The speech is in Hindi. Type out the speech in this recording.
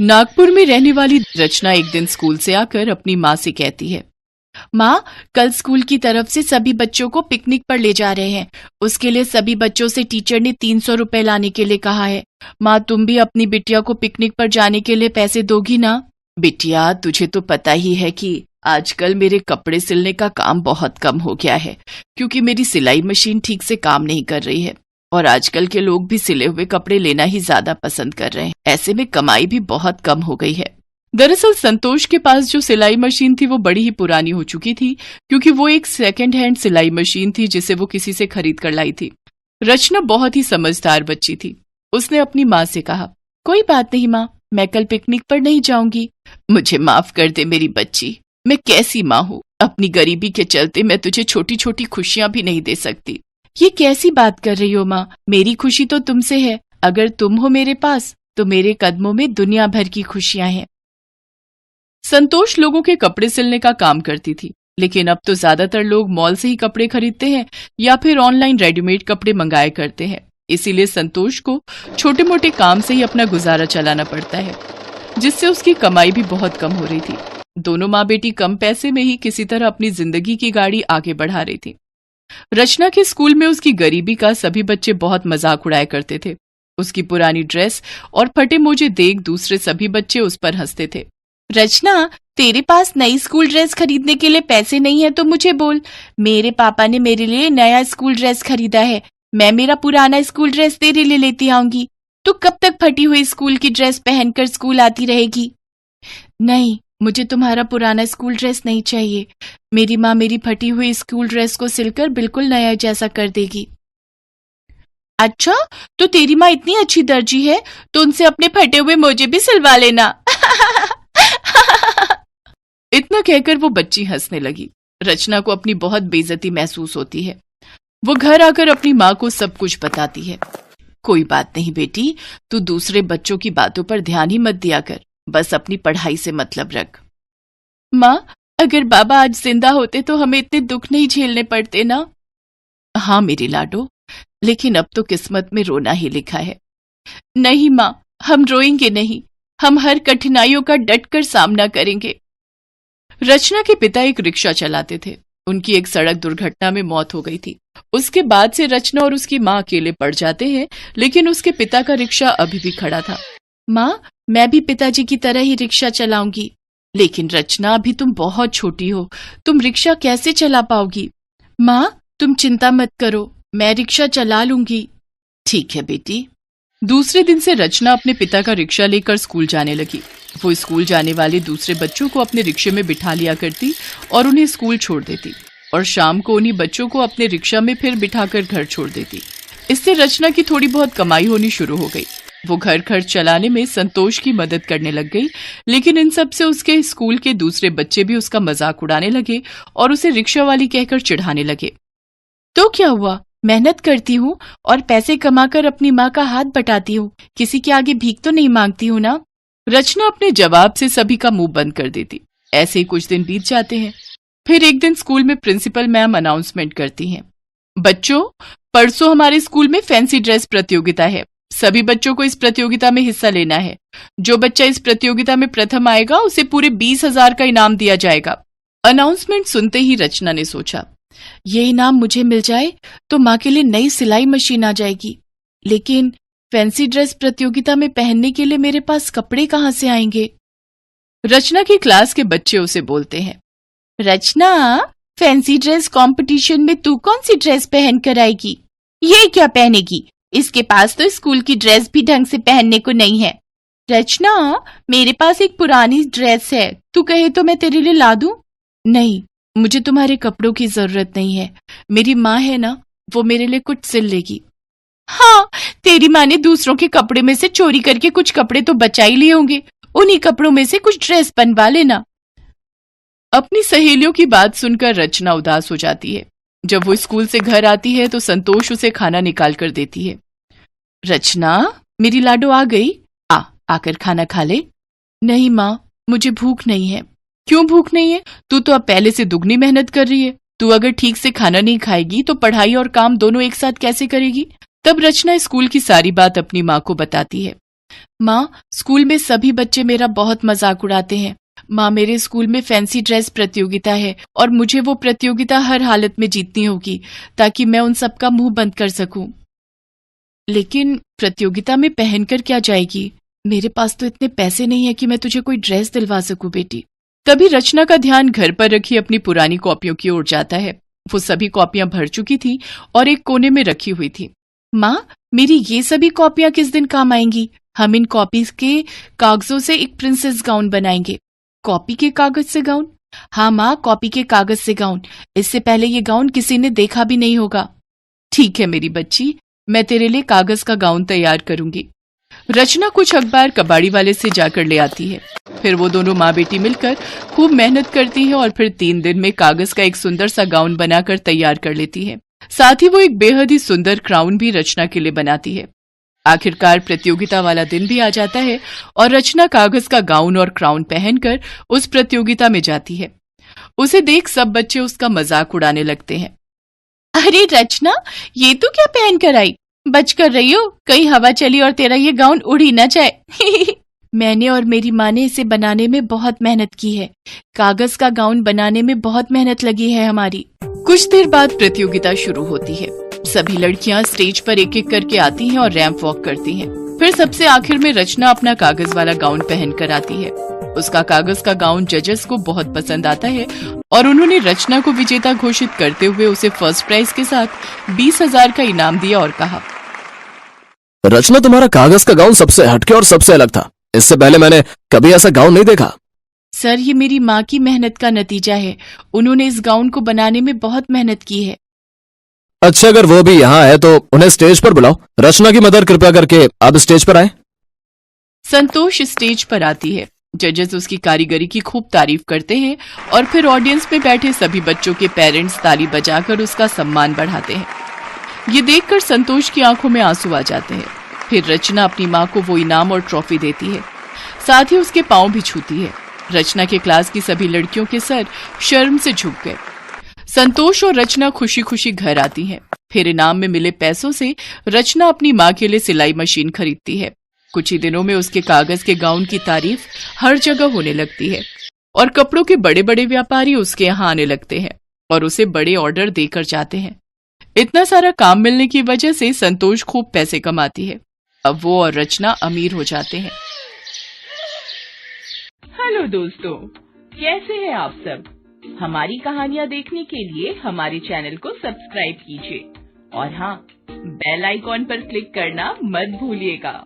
नागपुर में रहने वाली रचना एक दिन स्कूल से आकर अपनी माँ से कहती है, माँ, कल स्कूल की तरफ से सभी बच्चों को पिकनिक पर ले जा रहे हैं। उसके लिए सभी बच्चों से टीचर ने 300 रुपए लाने के लिए कहा है। माँ, तुम भी अपनी बिटिया को पिकनिक पर जाने के लिए पैसे दोगी ना? बिटिया, तुझे तो पता ही है कि आजकल मेरे कपड़े सिलने का काम बहुत कम हो गया है, क्योंकि मेरी सिलाई मशीन ठीक से काम नहीं कर रही है और आजकल के लोग भी सिले हुए कपड़े लेना ही ज्यादा पसंद कर रहे हैं। ऐसे में कमाई भी बहुत कम हो गई है। दरअसल संतोष के पास जो सिलाई मशीन थी वो बड़ी ही पुरानी हो चुकी थी, क्योंकि वो एक सेकंड हैंड सिलाई मशीन थी जिसे वो किसी से खरीद कर लाई थी। रचना बहुत ही समझदार बच्ची थी। उसने अपनी माँ से कहा, कोई बात नहीं माँ, मैं कल पिकनिक पर नहीं जाऊंगी। मुझे माफ कर दे मेरी बच्ची, मैं कैसी माँ हूँ, अपनी गरीबी के चलते मैं तुझे छोटी छोटी खुशियां भी नहीं दे सकती। ये कैसी बात कर रही हो माँ, मेरी खुशी तो तुमसे है। अगर तुम हो मेरे पास तो मेरे कदमों में दुनिया भर की खुशियां हैं। संतोष लोगों के कपड़े सिलने का काम करती थी, लेकिन अब तो ज्यादातर लोग मॉल से ही कपड़े खरीदते हैं या फिर ऑनलाइन रेडीमेड कपड़े मंगाया करते हैं। इसीलिए संतोष को छोटे मोटे काम से ही अपना गुजारा चलाना पड़ता है, जिससे उसकी कमाई भी बहुत कम हो रही थी। दोनों माँ बेटी कम पैसे में ही किसी तरह अपनी जिंदगी की गाड़ी आगे बढ़ा रही थी। रचना के स्कूल में उसकी गरीबी का सभी बच्चे बहुत मजाक उड़ाया करते थे। उसकी पुरानी ड्रेस और फटे मोजे देख दूसरे सभी बच्चे उस पर हंसते थे। रचना, तेरे पास नई स्कूल ड्रेस खरीदने के लिए पैसे नहीं है तो मुझे बोल। मेरे पापा ने मेरे लिए नया स्कूल ड्रेस खरीदा है, मैं मेरा पुराना स्कूल ड्रेस तेरे लिए लेती आऊंगी। तू कब तक फटी हुई स्कूल की ड्रेस पहनकर स्कूल आती रहेगी? नहीं, मुझे तुम्हारा पुराना स्कूल ड्रेस नहीं चाहिए। मेरी माँ मेरी फटी हुई स्कूल ड्रेस को सिलकर बिल्कुल नया जैसा कर देगी। अच्छा, तो तेरी माँ इतनी अच्छी दर्जी है तो उनसे अपने फटे हुए मोजे भी सिलवा लेना। इतना कहकर वो बच्ची हंसने लगी। रचना को अपनी बहुत बेइज्जती महसूस होती है। वो घर आकर अपनी माँ को सब कुछ बताती है। कोई बात नहीं बेटी, तू दूसरे बच्चों की बातों पर ध्यान ही मत दिया कर, बस अपनी पढ़ाई से मतलब रख। माँ, अगर बाबा आज जिंदा होते तो हमें इतने दुख नहीं झेलने पड़ते ना? हाँ मेरी लाडो, लेकिन अब तो किस्मत में रोना ही लिखा है। नहीं माँ, हम रोएंगे नहीं, हम हर कठिनाइयों का डटकर सामना करेंगे। रचना के पिता एक रिक्शा चलाते थे। उनकी एक सड़क दुर्घटना में मौत हो गई थी। उसके बाद से रचना और उसकी माँ अकेले पड़ जाते हैं, लेकिन उसके पिता का रिक्शा अभी भी खड़ा था। माँ, मैं भी पिताजी की तरह ही रिक्शा चलाऊंगी। लेकिन रचना, अभी तुम बहुत छोटी हो, तुम रिक्शा कैसे चला पाओगी? माँ, तुम चिंता मत करो, मैं रिक्शा चला लूंगी। ठीक है बेटी। दूसरे दिन से रचना अपने पिता का रिक्शा लेकर स्कूल जाने लगी। वो स्कूल जाने वाले दूसरे बच्चों को अपने रिक्शे में बिठा लिया करती और उन्हें स्कूल छोड़ देती, और शाम को उन्हीं बच्चों को अपने रिक्शा में फिर बिठाकर घर छोड़ देती। इससे रचना की थोड़ी बहुत कमाई होनी शुरू हो गई। वो घर खर्च चलाने में संतोष की मदद करने लग गई, लेकिन इन सब से उसके स्कूल के दूसरे बच्चे भी उसका मजाक उड़ाने लगे और उसे रिक्शा वाली कहकर चिढ़ाने लगे। तो क्या हुआ, मेहनत करती हूँ और पैसे कमाकर अपनी माँ का हाथ बटाती हूँ, किसी के आगे भीख तो नहीं मांगती हूँ ना? रचना अपने जवाब से सभी का मुंह बंद कर देती। ऐसे ही कुछ दिन बीत जाते हैं। फिर एक दिन स्कूल में प्रिंसिपल मैम अनाउंसमेंट करती हैं, बच्चों, परसों हमारे स्कूल में फैंसी ड्रेस प्रतियोगिता है। सभी बच्चों को इस प्रतियोगिता में हिस्सा लेना है। जो बच्चा इस प्रतियोगिता में प्रथम आएगा उसे पूरे 20,000 का इनाम दिया जाएगा। अनाउंसमेंट सुनते ही रचना ने सोचा, ये इनाम मुझे मिल जाए तो माँ के लिए नई सिलाई मशीन आ जाएगी, लेकिन फैंसी ड्रेस प्रतियोगिता में पहनने के लिए मेरे पास कपड़े कहाँ से आएंगे? रचना की क्लास के बच्चे उसे बोलते हैं, रचना, फैंसी ड्रेस कंपटीशन में तू कौन सी ड्रेस पहन कर आएगी? ये क्या पहनेगी? इसके पास तो स्कूल की ड्रेस भी ढंग से पहनने को नहीं है। रचना, मेरे पास एक पुरानी ड्रेस है, तू कहे तो मैं तेरे लिए ला दूं? नहीं, मुझे तुम्हारे कपड़ों की जरूरत नहीं है, मेरी माँ है ना, वो मेरे लिए कुछ सिल लेगी। हाँ, तेरी माँ ने दूसरों के कपड़े में से चोरी करके कुछ कपड़े तो बचा ही लिए होंगे, उन्हीं कपड़ों में से कुछ ड्रेस बनवा लेना। अपनी सहेलियों की बात सुनकर रचना उदास हो जाती है। जब वो स्कूल से घर आती है तो संतोष उसे खाना निकाल कर देती है। रचना, मेरी लाडो आ गई, आकर खाना खा ले। नहीं माँ, मुझे भूख नहीं है। क्यों भूख नहीं है? तू तो अब पहले से दुगनी मेहनत कर रही है। तू अगर ठीक से खाना नहीं खाएगी तो पढ़ाई और काम दोनों एक साथ कैसे करेगी? तब रचना स्कूल की सारी बात अपनी माँ को बताती है। माँ, स्कूल में सभी बच्चे मेरा बहुत मजाक उड़ाते हैं। माँ, मेरे स्कूल में फैंसी ड्रेस प्रतियोगिता है और मुझे वो प्रतियोगिता हर हालत में जीतनी होगी ताकि मैं उन सबका मुंह बंद कर सकूं। लेकिन प्रतियोगिता में पहनकर क्या जाएगी? मेरे पास तो इतने पैसे नहीं है कि मैं तुझे कोई ड्रेस दिलवा सकूं बेटी। तभी रचना का ध्यान घर पर रखी अपनी पुरानी कॉपियों की ओर जाता है। वो सभी कॉपियां भर चुकी थी और एक कोने में रखी हुई थी। माँ, मेरी ये सभी कॉपियां किस दिन काम आएंगी? हम इन कॉपीज के कागजों से एक प्रिंसेस गाउन बनाएंगे। कॉपी के कागज से गाउन? हाँ माँ, कॉपी के कागज से गाउन। इससे पहले ये गाउन किसी ने देखा भी नहीं होगा। ठीक है मेरी बच्ची, मैं तेरे लिए कागज का गाउन तैयार करूंगी। रचना कुछ अखबार कबाड़ी वाले से जाकर ले आती है। फिर वो दोनों माँ बेटी मिलकर खूब मेहनत करती है और फिर 3 दिन में कागज का एक सुंदर सा गाउन बनाकर तैयार कर लेती है। साथ ही वो एक बेहद ही सुंदर क्राउन भी रचना के लिए बनाती है। आखिरकार प्रतियोगिता वाला दिन भी आ जाता है और रचना कागज का गाउन और क्राउन पहनकर उस प्रतियोगिता में जाती है। उसे देख सब बच्चे उसका मजाक उड़ाने लगते हैं। अरे रचना, ये तू क्या पहन कर आई? बच कर रही हो, कहीं हवा चली और तेरा ये गाउन उड़ ही ना जाए। मैंने और मेरी माँ ने इसे बनाने में बहुत मेहनत की है। कागज का गाउन बनाने में बहुत मेहनत लगी है हमारी। कुछ देर बाद प्रतियोगिता शुरू होती है। सभी लड़कियां स्टेज पर एक एक करके आती हैं और रैंप वॉक करती हैं। फिर सबसे आखिर में रचना अपना कागज वाला गाउन पहन कर आती है। उसका कागज का गाउन जजेस को बहुत पसंद आता है और उन्होंने रचना को विजेता घोषित करते हुए उसे फर्स्ट प्राइज के साथ 20,000 का इनाम दिया और कहा, रचना, तुम्हारा कागज का गाउन सबसे हटके और सबसे अलग था। इससे पहले मैंने कभी ऐसा गाउन नहीं देखा। सर, ये मेरी माँ की मेहनत का नतीजा है। उन्होंने इस गाउन को बनाने में बहुत मेहनत की है। अच्छा, अगर वो भी यहाँ है तो उन्हें स्टेज पर बुलाओ। रचना की मदद कृपया करके अब स्टेज पर आए। संतोष स्टेज पर आती है। जजेस उसकी कारीगरी की खूब तारीफ करते हैं और फिर ऑडियंस में बैठे सभी बच्चों के पेरेंट्स ताली बजाकर उसका सम्मान बढ़ाते हैं। ये देखकर संतोष की आंखों में आंसू आ जाते हैं। फिर रचना अपनी माँ को वो इनाम और ट्रॉफी देती है, साथ ही उसके पांव भी छूती है। रचना के क्लास की सभी लड़कियों के सर शर्म से झुक गए। संतोष और रचना खुशी खुशी घर आती हैं। फिर इनाम में मिले पैसों से रचना अपनी माँ के लिए सिलाई मशीन खरीदती है। कुछ ही दिनों में उसके कागज के गाउन की तारीफ हर जगह होने लगती है और कपड़ों के बड़े बड़े व्यापारी उसके यहाँ आने लगते हैं और उसे बड़े ऑर्डर देकर जाते हैं। इतना सारा काम मिलने की वजह से संतोष खूब पैसे कमाती है। अब वो और रचना अमीर हो जाते हैं। हेलो दोस्तों, कैसे हैं आप सब? हमारी कहानियाँ देखने के लिए हमारे चैनल को सब्सक्राइब कीजिए और हाँ, बेल आइकॉन पर क्लिक करना मत भूलिएगा।